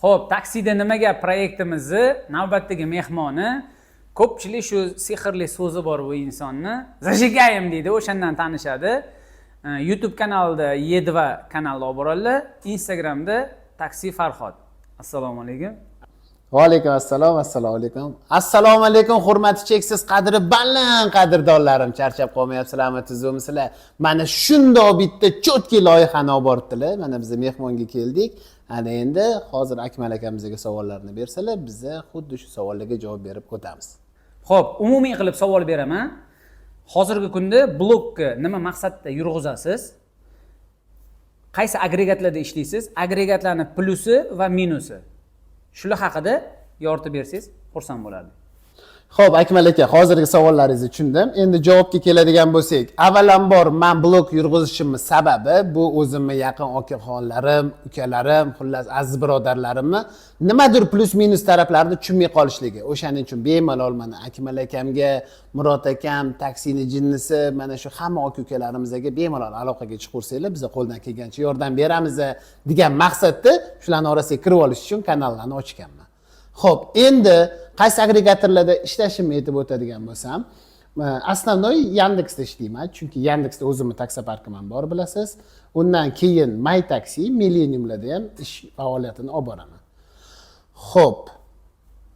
Xo'p, taksida nima gap proyektimizni navbatdagi mehmoni ko'pchilik shu sehrli so'zi bor bu insonni Zajigayim deydi, o'shandan tanishadi. YouTube kanalida Y2 kanalida olib boradilar, Instagramda Taksi Farhod. Assalomu alaykum. Va alaykum assalom, assalomu alaykum. Assalomu alaykum, hurmati cheksiz qadri baland qadrdonlarim. Charchab qolmayapsizlarmi, tuzumsizlar? Mana shundoq bitta cho'tki loyihani olib boribdilar. Mana biz mehmonga keldik. Ana endi hozir Akmal akamizga savollarni bersalar, biz xuddi shu savollarga javob berib o'tamiz. Xo'p, umumiy qilib savol beraman. Hozirgi kunda blokni nima maqsadda yurg'izasiz? Qaysi agregatlarda ishlaysiz? Agregatlarning plusi va minusi. Shular haqida yoritib bersangiz, xursand bo'lardim. Xo'p, Akmal aka, hozirgi savollaringizni tushundim. Endi javobga keladigan bo'lsak, avvalambor men blog yurg'izishimning sababi bu o'zimning yaqin okaxonlarim, ukalarim, xullas aziz birodarlarimni nimadir plus minus taraflarini tushunmay qolishligi. O'shaning uchun bemalol mana Akmal akamga, Murod akam, taksini jinnisi, mana shu hamma aka-ukalarimizga bemalol aloqaga chiqarsanglar, biz qo'ldan kelgancha yordam beramiz degan maqsadda shularning orasiga kirib olish uchun kanallarni ochganman. Xo'p, endi qaysi agregatorlarda ishlashimni aytib o'tadigan bo'lsam, основной Yandexda ishlayman, chunki Yandexda o'zimning taksi parkim ham bor, bilasiz. Undan keyin MyTaxi, Millenniumlarda ham ish faoliyatini olib boraman. Xo'p.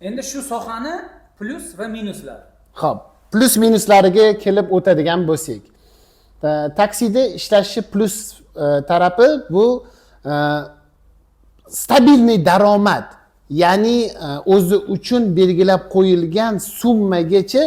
Endi shu sohani plus va minuslar. Xo'p, plus minuslariga kelib o'tadigan bo'lsak, taksida ishlashi plus tarafi bu stabilniy daromad. Ya'ni o'zi uchun belgilab qo'yilgan summagacha,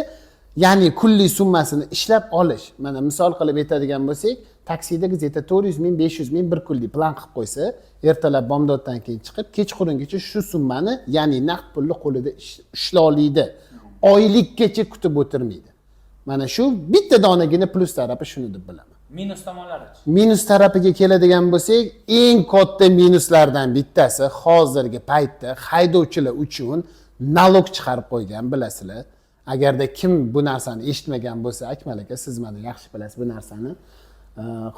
ya'ni kunlik summasini ishlab olish. Mana misol qilib aytadigan bo'lsak, taksida gazeta 400 ming, 500 ming bir kunlik plan qilib qo'ysa, ertalab bomdoddan keyin chiqib, kechqurungacha shu summani, ya'ni naqd pulni qo'lida ishlaydi. Oylikgacha kutib o'tirmaydi. Mana shu bitta donagina plus tarafi shuni deb bilaman. Minus tomonlari. Minus tarafiga keladigan bo'lsak, eng katta minuslardan bittasi hozirgi paytda haydovchilar uchun nalog chiqarib qo'ygan, bilasizlar. Agarda kim bu narsani eshitmagan bo'lsa, Akmal aka, siz mana yaxshi bilasiz bu narsani.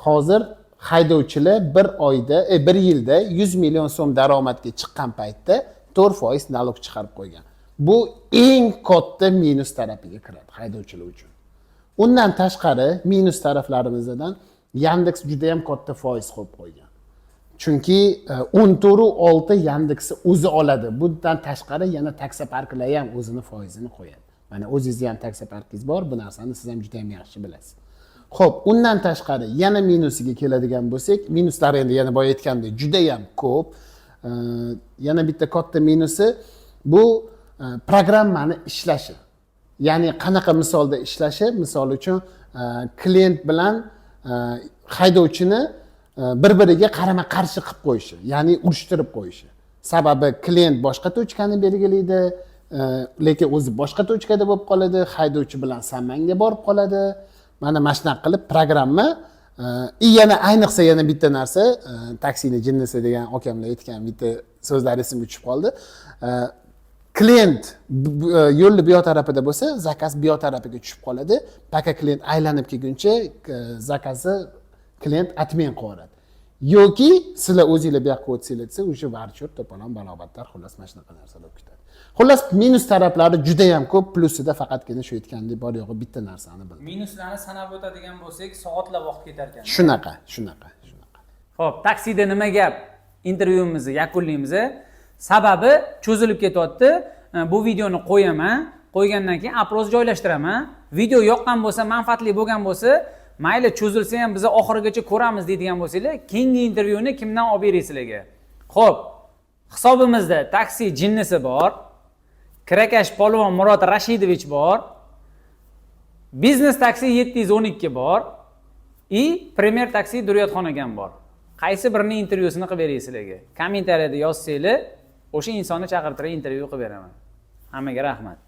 Hozir haydovchilar bir oyda, bir yilda 100 million so'm daromadga chiqqan paytda 4% nalog chiqarib qo'ygan. Bu eng katta minus tarafiga kiradi haydovchilar uchun. Undan tashqari minus taraflarimizdan Yandex juda ham katta foiz qo'yib qo'ygan. Chunki 14.6 Yandexni o'zi oladi. Bundan tashqari yana taksi parklar ham o'zini foizini qo'yadi. Mana o'zingizga ham taksi parkingiz bor, bu narsani siz ham juda ham yaxshi bilasiz. Xo'p, undan tashqari yana minusiga keladigan bo'lsak, minuslar endi yana boya aytgandek juda ham ko'p. Yana bitta katta minusi bu programmani ishlashi. Ya'ni qanaqa misolda ishlashi, misol uchun klient bilan haydovchini bir-biriga qarama-qarshi qilib qo'yishi, ya'ni urishtirib qo'yishi. Sababi klient boshqa tochkani belgilaydi, lekin o'zi boshqa tochkada bo'lib qoladi, haydovchi bilan sammanga borib qoladi. Mana shunaqa qilib programma yana ayniqsa yana bitta narsa, taksini jinnisi degan akamlar aytgan bitta so'zlar esimga tushib qoldi. Klient yo'lni bu yoq tarafida bo'lsa, zakaz bu yoq tarafiga tushib qoladi. Paka klient aylanib kelguncha zakazni klient atmen qo'yadi. Yoki sizlar o'zingizlar bu yoqqa o'tsanglar desa, o'sha varchur to'polon balobatlar, xullas mana shunaqa narsalar bo'lib ketadi. Xullas minus taraflari juda ham ko'p, plusida faqatgina shu aytgandek bor yo'g'i bitta narsani bildim. Minuslarni sanab o'tadigan bo'lsak, soatlab vaqt ketar ekan. Shunaqa. Xo'p, taksida nima gap? Intervyuimizni yakunlaymiz. Sababi cho'zilib ketyapti. Bu videoni qo'yaman. Qo'ygandan keyin apros joylashtiraman. Video yoqqan bo'lsa, manfaatli bo'lgan bo'lsa, mayli cho'zilsa ham biz oxirigacha ko'ramiz deydigan bo'lsanglar, keyingi intervyuni kimdan olib beraysizlarga? Xo'p, hisobimizda taksi jinnisi bor. Kirakash polvon Murod Rashidovich bor. Biznes taksi 712 bor. Premier taksi Duryatxon akam bor. Qaysi birining intervyusini qilib beraysizlarga? Kommentariyada yozsanglar, o'sha insonni chaqirtirib intervyu qilib beraman. Hammaga rahmat.